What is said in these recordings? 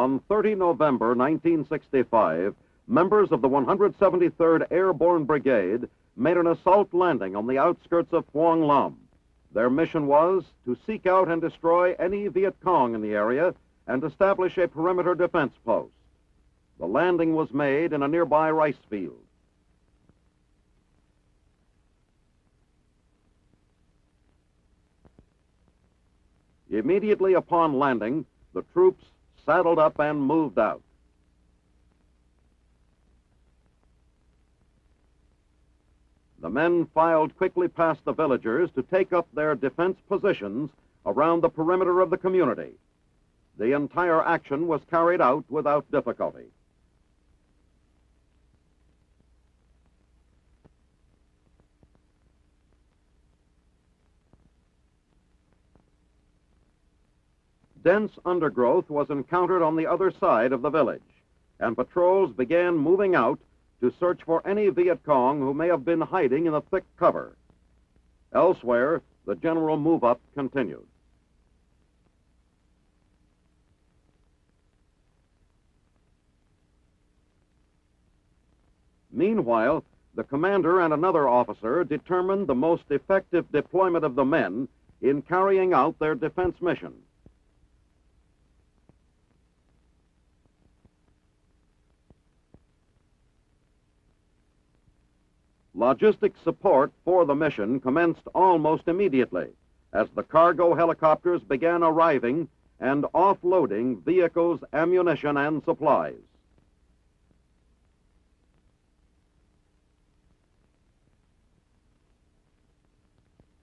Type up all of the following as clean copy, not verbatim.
On 30 November 1965, members of the 173rd Airborne Brigade made an assault landing on the outskirts of Phuong Lam. Their mission was to seek out and destroy any Viet Cong in the area and establish a perimeter defense post. The landing was made in a nearby rice field. Immediately upon landing, the troops saddled up and moved out. The men filed quickly past the villagers to take up their defense positions around the perimeter of the community. The entire action was carried out without difficulty. Dense undergrowth was encountered on the other side of the village, and patrols began moving out to search for any Viet Cong who may have been hiding in the thick cover. Elsewhere, the general move-up continued. Meanwhile, the commander and another officer determined the most effective deployment of the men in carrying out their defense mission. Logistic support for the mission commenced almost immediately as the cargo helicopters began arriving and offloading vehicles, ammunition, and supplies.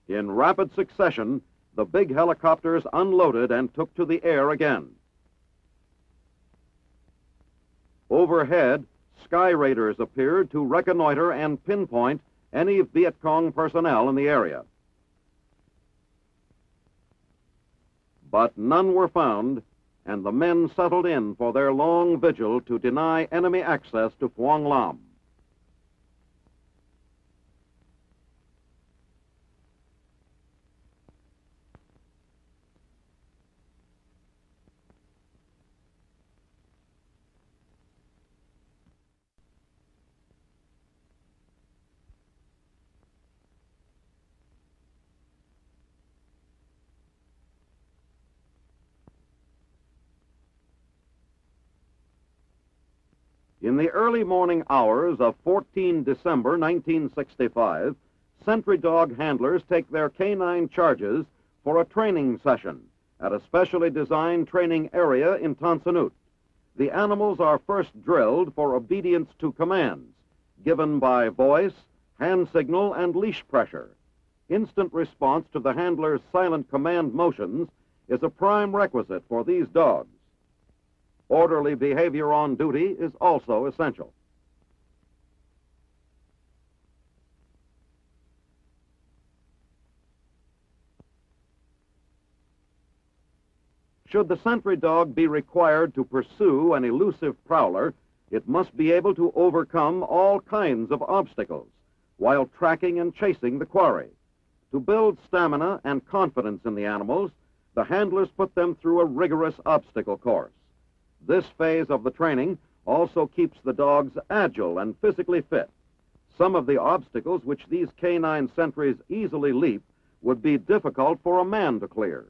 In rapid succession, the big helicopters unloaded and took to the air again. Overhead, Sky Raiders appeared to reconnoiter and pinpoint any Viet Cong personnel in the area. But none were found, and the men settled in for their long vigil to deny enemy access to Phuong Lam. In the early morning hours of 14 December 1965, sentry dog handlers take their canine charges for a training session at a specially designed training area in Tan Son Nhut. The animals are first drilled for obedience to commands given by voice, hand signal, and leash pressure. Instant response to the handler's silent command motions is a prime requisite for these dogs. Orderly behavior on duty is also essential. Should the sentry dog be required to pursue an elusive prowler, it must be able to overcome all kinds of obstacles while tracking and chasing the quarry. To build stamina and confidence in the animals, the handlers put them through a rigorous obstacle course. This phase of the training also keeps the dogs agile and physically fit. Some of the obstacles which these canine sentries easily leap would be difficult for a man to clear.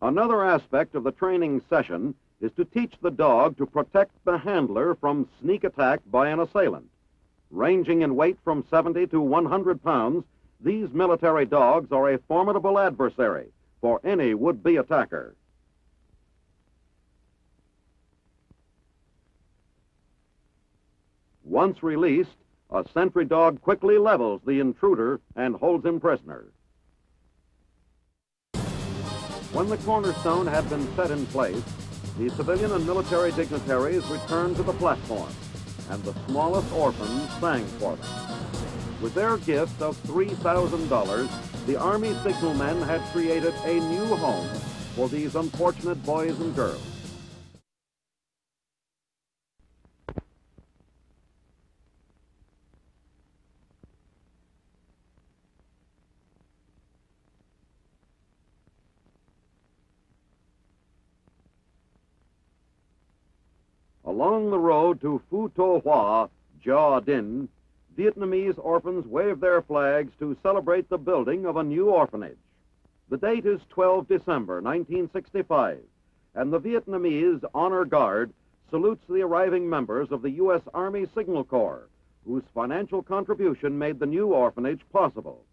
Another aspect of the training session is to teach the dog to protect the handler from sneak attack by an assailant. Ranging in weight from 70 to 100 pounds, these military dogs are a formidable adversary for any would-be attacker. Once released, a sentry dog quickly levels the intruder and holds him prisoner. When the cornerstone had been set in place, the civilian and military dignitaries returned to the platform, and the smallest orphans sang for them. With their gift of $3,000, the Army signalmen had created a new home for these unfortunate boys and girls. Along the road to Phu To Hoa, Ja Din, Vietnamese orphans wave their flags to celebrate the building of a new orphanage. The date is 12 December 1965, and the Vietnamese Honor Guard salutes the arriving members of the U.S. Army Signal Corps, whose financial contribution made the new orphanage possible.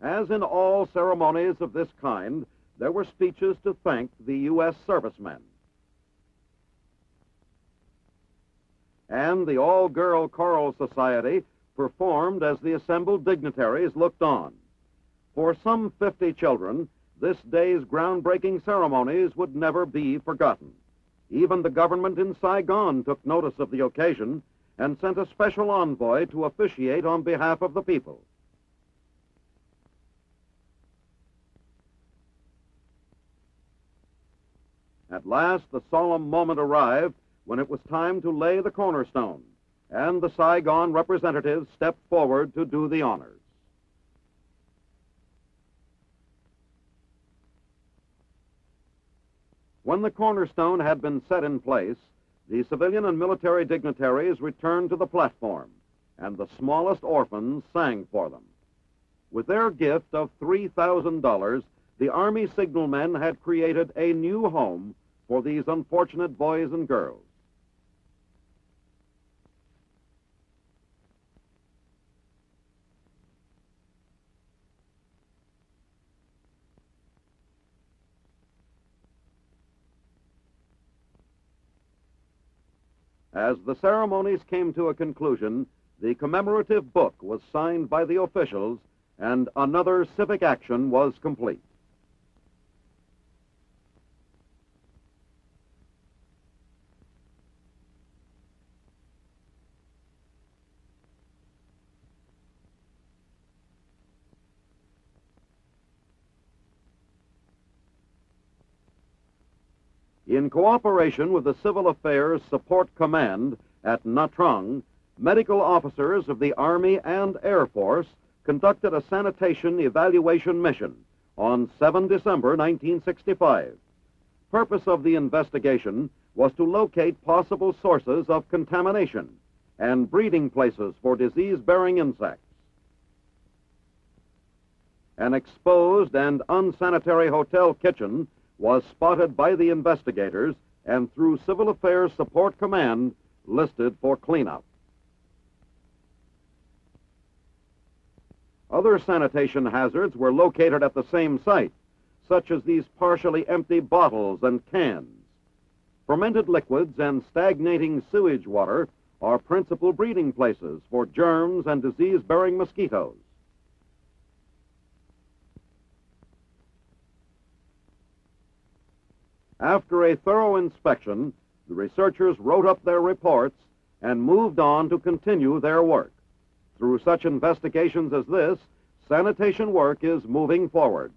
As in all ceremonies of this kind, there were speeches to thank the U.S. servicemen. And the all-girl choral society performed as the assembled dignitaries looked on. For some 50 children, this day's groundbreaking ceremonies would never be forgotten. Even the government in Saigon took notice of the occasion and sent a special envoy to officiate on behalf of the people. At last, the solemn moment arrived when it was time to lay the cornerstone, and the Saigon representatives stepped forward to do the honors. When the cornerstone had been set in place, the civilian and military dignitaries returned to the platform, and the smallest orphans sang for them. With their gift of $3,000, the Army signalmen had created a new home for these unfortunate boys and girls. As the ceremonies came to a conclusion, the commemorative book was signed by the officials, and another civic action was complete. In cooperation with the Civil Affairs Support Command at Nha Trang, medical officers of the Army and Air Force conducted a sanitation evaluation mission on 7 December 1965. Purpose of the investigation was to locate possible sources of contamination and breeding places for disease-bearing insects. An exposed and unsanitary hotel kitchen was spotted by the investigators and through Civil Affairs Support Command listed for cleanup. Other sanitation hazards were located at the same site, such as these partially empty bottles and cans. Fermented liquids and stagnating sewage water are principal breeding places for germs and disease-bearing mosquitoes. After a thorough inspection, the researchers wrote up their reports and moved on to continue their work. Through such investigations as this, sanitation work is moving forward.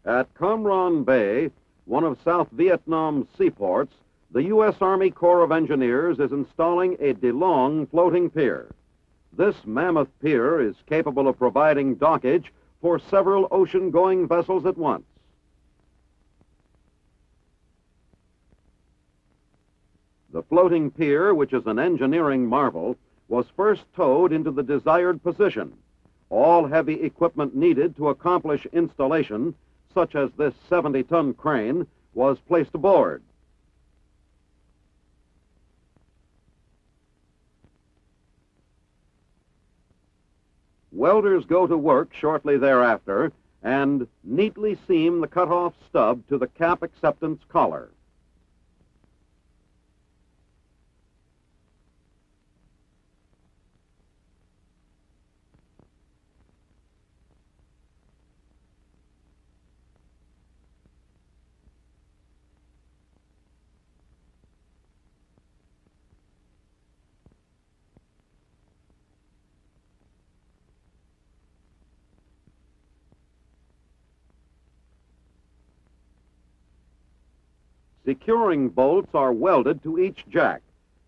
At Cam Ranh Bay, one of South Vietnam's seaports, the U.S. Army Corps of Engineers is installing a De Long floating pier. This mammoth pier is capable of providing dockage for several ocean-going vessels at once. The floating pier, which is an engineering marvel, was first towed into the desired position. All heavy equipment needed to accomplish installation, such as this 70-ton crane, was placed aboard. Welders go to work shortly thereafter and neatly seam the cut-off stub to the cap acceptance collar. Securing bolts are welded to each jack.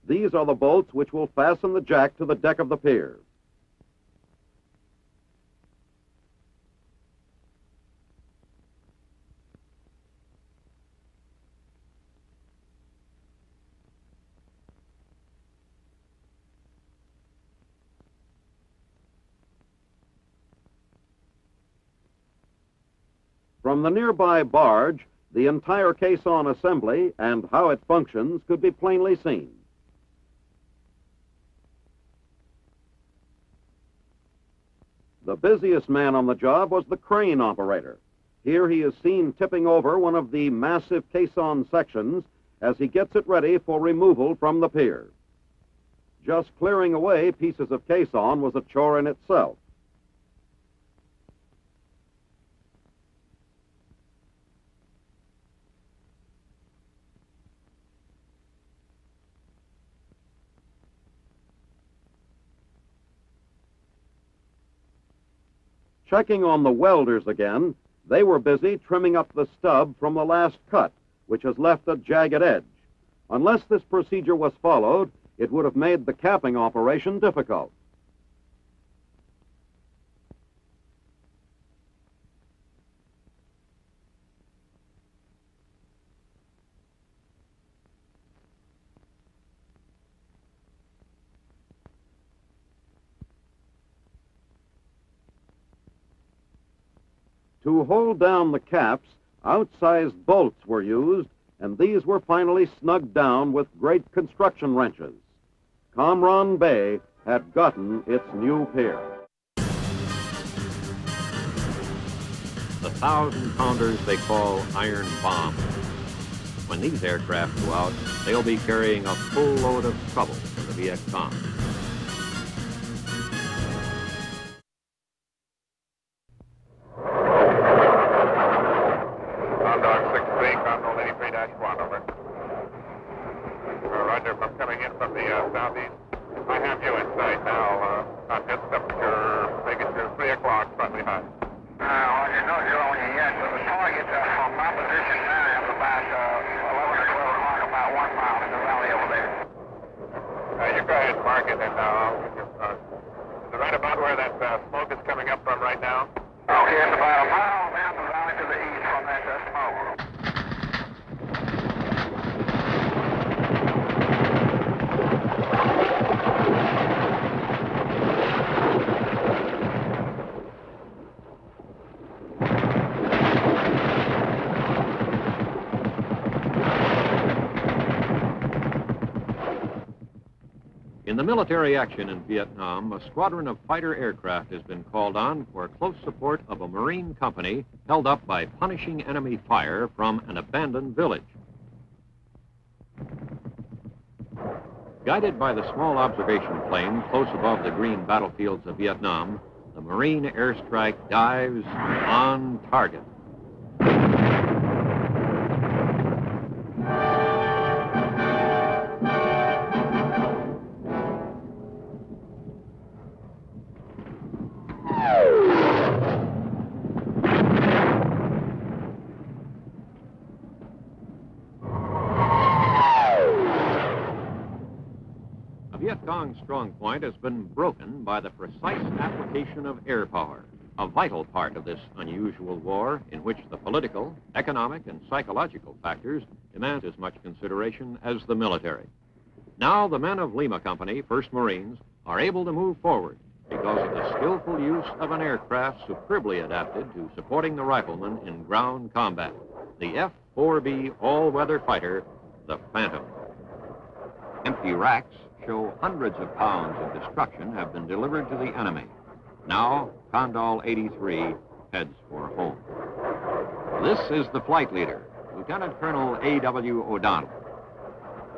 These are the bolts which will fasten the jack to the deck of the pier. From the nearby barge, the entire caisson assembly and how it functions could be plainly seen. The busiest man on the job was the crane operator. Here he is seen tipping over one of the massive caisson sections as he gets it ready for removal from the pier. Just clearing away pieces of caisson was a chore in itself. Checking on the welders again, they were busy trimming up the stub from the last cut, which has left a jagged edge. Unless this procedure was followed, it would have made the capping operation difficult. To hold down the caps, outsized bolts were used, and these were finally snugged down with great construction wrenches. Comron Bay had gotten its new pier. The 1,000-pounders they call iron bombs. When these aircraft go out, they'll be carrying a full load of trouble for the Viet Cong. Roger, from coming in from the southeast. I have you in sight now. Contest temperature, make it to 3 o'clock, slightly high. Roger, no zero yet, but the target from my position now is about 11 or 12 o'clock, about 1 mile in the valley over there. You go ahead and mark it, and I'll give you is it right about where that smoke is coming up from right now? Okay, it's about a mile down the valley to the east from that smoke. In the military action in Vietnam, a squadron of fighter aircraft has been called on for close support of a Marine company held up by punishing enemy fire from an abandoned village. Guided by the small observation plane close above the green battlefields of Vietnam, the Marine airstrike dives on target. Viet Cong's strong point has been broken by the precise application of air power, a vital part of this unusual war in which the political, economic, and psychological factors demand as much consideration as the military. Now the men of Lima Company, 1st Marines, are able to move forward because of the skillful use of an aircraft superbly adapted to supporting the riflemen in ground combat, the F-4B all-weather fighter, the Phantom. Empty racks show hundreds of pounds of destruction have been delivered to the enemy. Now, Condal 83 heads for home. This is the flight leader, Lieutenant Colonel A.W. O'Donnell.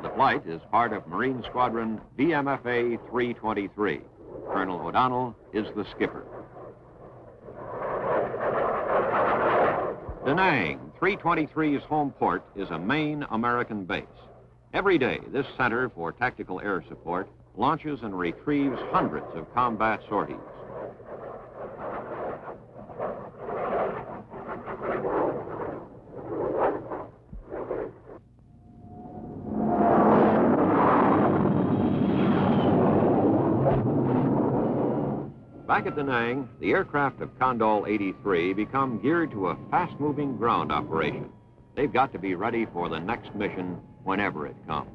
The flight is part of Marine Squadron VMFA 323. Colonel O'Donnell is the skipper. Da Nang, 323's home port, is a main American base. Every day, this Center for Tactical Air Support launches and retrieves hundreds of combat sorties. Back at Da Nang, the aircraft of Condal 83 become geared to a fast-moving ground operation. They've got to be ready for the next mission whenever it comes.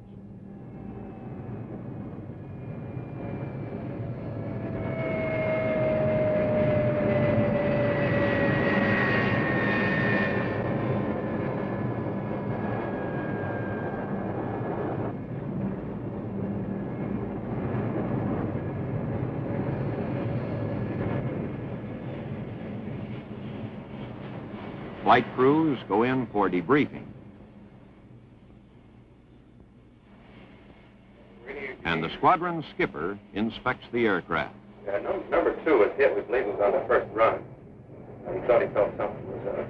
Flight crews go in for debriefing. And the squadron skipper inspects the aircraft. Yeah, number 2 was hit, we believe it was on the first run. He thought he felt something was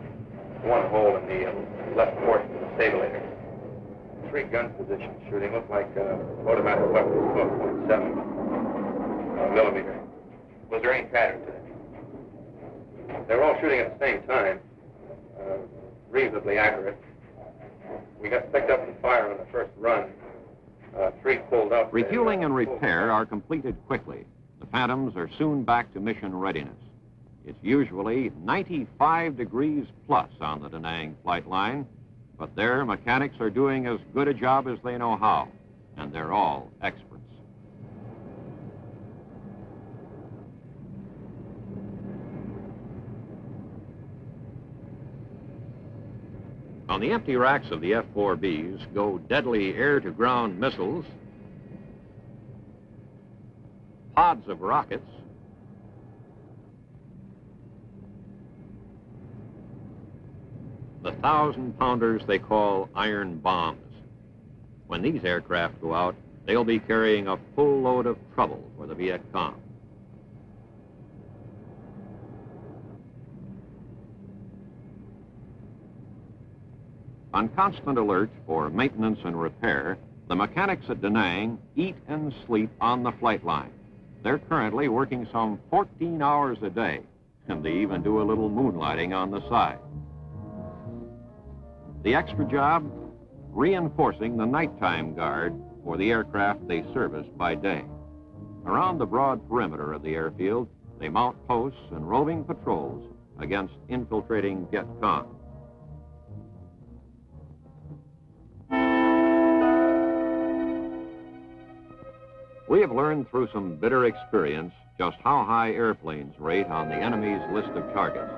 one hole in the left portion of the stabulator. 3 gun position shooting, looked like automatic weapon, 12.7 millimeter. Was there any pattern to it? They were all shooting at the same time. Reasonably accurate. We got picked up in fire on the first run. 3 pulled up. Refueling and repair are completed quickly. The Phantoms are soon back to mission readiness. It's usually 95 degrees plus on the Da Nang flight line, but their mechanics are doing as good a job as they know how, and they're all experts. On the empty racks of the F-4Bs go deadly air-to-ground missiles, pods of rockets, the 1,000-pounders they call iron bombs. When these aircraft go out, they'll be carrying a full load of trouble for the Viet Cong. On constant alert for maintenance and repair, the mechanics at Da Nang eat and sleep on the flight line. They're currently working some 14 hours a day, and they even do a little moonlighting on the side. The extra job, reinforcing the nighttime guard for the aircraft they service by day. Around the broad perimeter of the airfield, they mount posts and roving patrols against infiltrating Viet Cong. We have learned through some bitter experience just how high airplanes rate on the enemy's list of targets.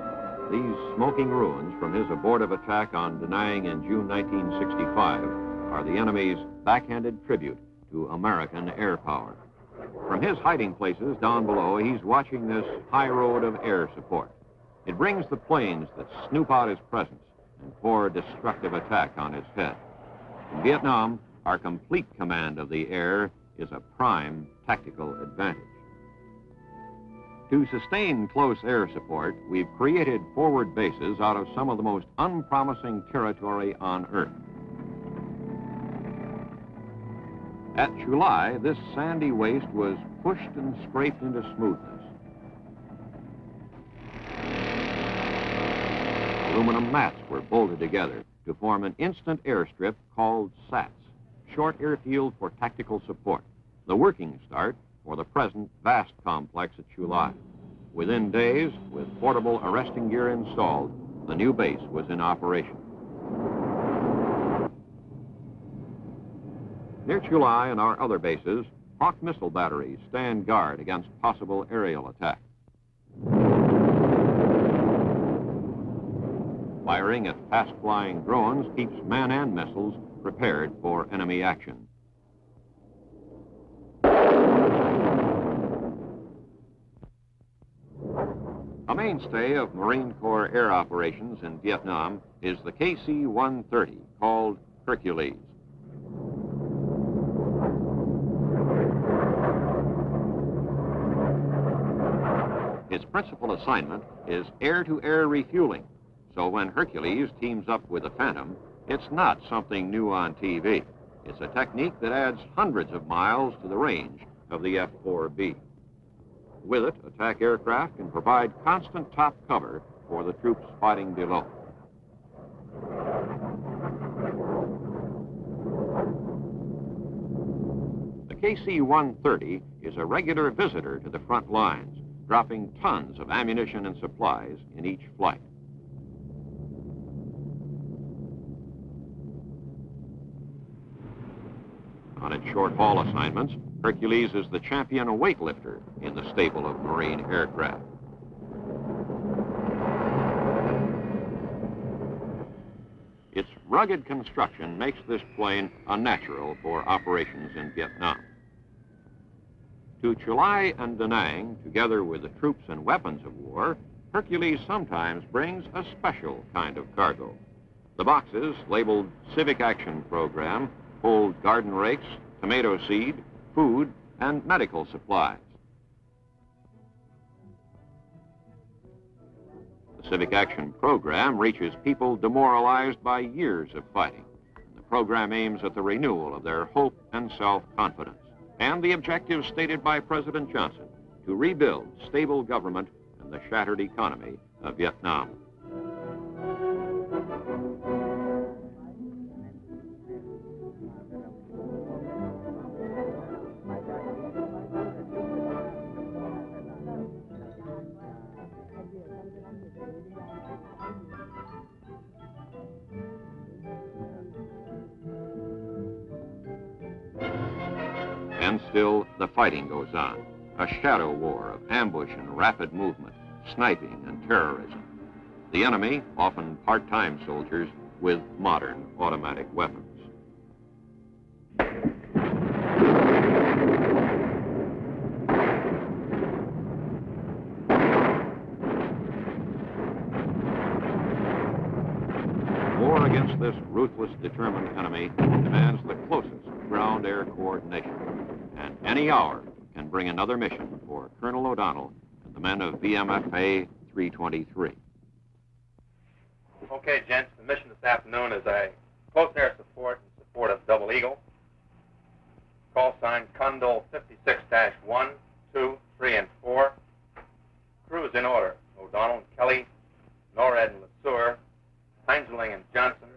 These smoking ruins from his abortive attack on Da Nang in June 1965 are the enemy's backhanded tribute to American air power. From his hiding places down below, he's watching this high road of air support. It brings the planes that snoop out his presence and pour a destructive attack on his head. In Vietnam, our complete command of the air is a prime tactical advantage. To sustain close air support, we've created forward bases out of some of the most unpromising territory on Earth. At My Lai, this sandy waste was pushed and scraped into smoothness. Aluminum mats were bolted together to form an instant airstrip called SATS, Short Airfield for Tactical Support, the working start for the present vast complex at My Lai. Within days, with portable arresting gear installed, the new base was in operation. Near My Lai and our other bases, Hawk missile batteries stand guard against possible aerial attack. Firing at fast-flying drones keeps men and missiles prepared for enemy action. A mainstay of Marine Corps air operations in Vietnam is the KC-130, called Hercules. Its principal assignment is air-to-air refueling, so when Hercules teams up with the Phantom, it's not something new on TV. It's a technique that adds hundreds of miles to the range of the F-4B. With it, attack aircraft can provide constant top cover for the troops fighting below. The KC-130 is a regular visitor to the front lines, dropping tons of ammunition and supplies in each flight. On its short-haul assignments, Hercules is the champion weightlifter in the stable of Marine aircraft. Its rugged construction makes this plane unnatural for operations in Vietnam. To Chulai and Da Nang, together with the troops and weapons of war, Hercules sometimes brings a special kind of cargo. The boxes, labeled Civic Action Program, hold garden rakes, tomato seed, food, and medical supplies. The Civic Action Program reaches people demoralized by years of fighting. The program aims at the renewal of their hope and self-confidence, and the objective stated by President Johnson, to rebuild stable government and the shattered economy of Vietnam. And still, the fighting goes on. A shadow war of ambush and rapid movement, sniping and terrorism. The enemy, often part-time soldiers, with modern automatic weapons. War against this ruthless, determined enemy demands the closest ground-air coordination. And any hour can bring another mission for Colonel O'Donnell and the men of VMFA 323. Okay, gents, the mission this afternoon is a close air support in support of Double Eagle. Call sign Condol 56-1, 2, 3, and 4. Crews in order: O'Donnell, Kelly, Norred and LeSueur, Heinzling and Johnson.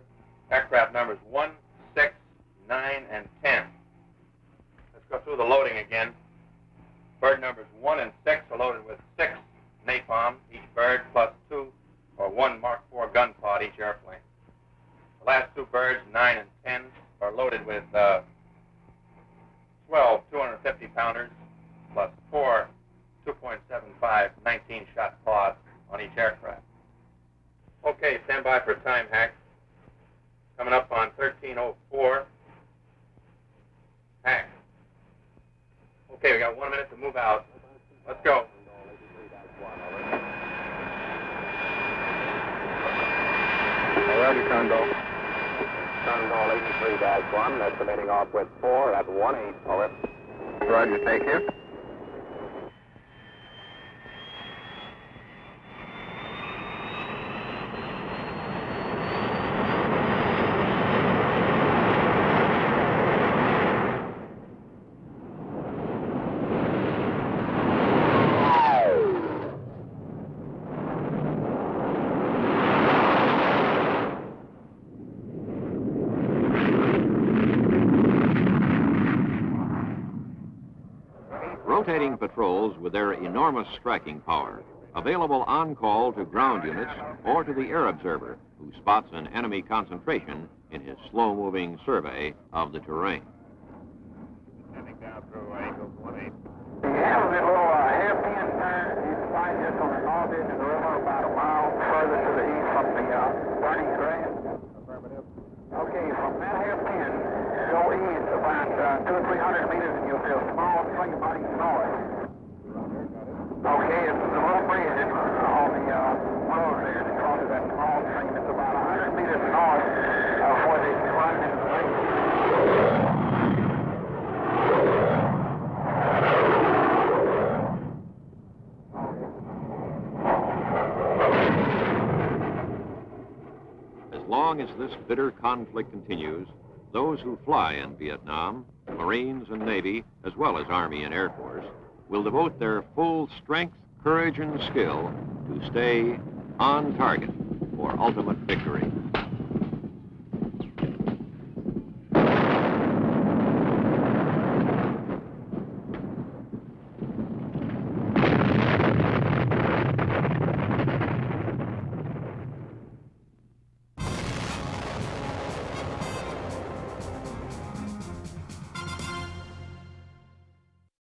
Aircraft numbers 1, 6, 9, and 10. Let's go through the loading again. Bird numbers 1 and 6 are loaded with 6 napalm, each bird, plus 2 or 1 Mark IV gun pod each airplane. The last 2 birds, 9 and 10, are loaded with 12 250-pounders, plus 4 2.75 19-shot pods on each aircraft. Okay, stand by for a time hack. Coming up on 13:04. Hack. Okay, we got 1 minute to move out. Let's go. Roger, Condol. Condol 83-1, estimating off with 4 at 1-8, over. Roger, take care. Rotating patrols with their enormous striking power, available on call to ground units or to the air observer, who spots an enemy concentration in his slow-moving survey of the terrain. Heading down through angles 1-8. You have a little hairpin turn. You can find this on the north edge of the river, about a mile further to the east from the burning grass. Affirmative. Okay, from that hairpin, go east about 200 or 300 meters, and you'll see a small swing about east north. Okay, it's a little bridge on the road there that crosses that small stream. It's about 100 meters north of where they run into the lake. As long as this bitter conflict continues, those who fly in Vietnam, Marines and Navy, as well as Army and Air Force, will devote their full strength, courage, and skill to stay on target for ultimate victory.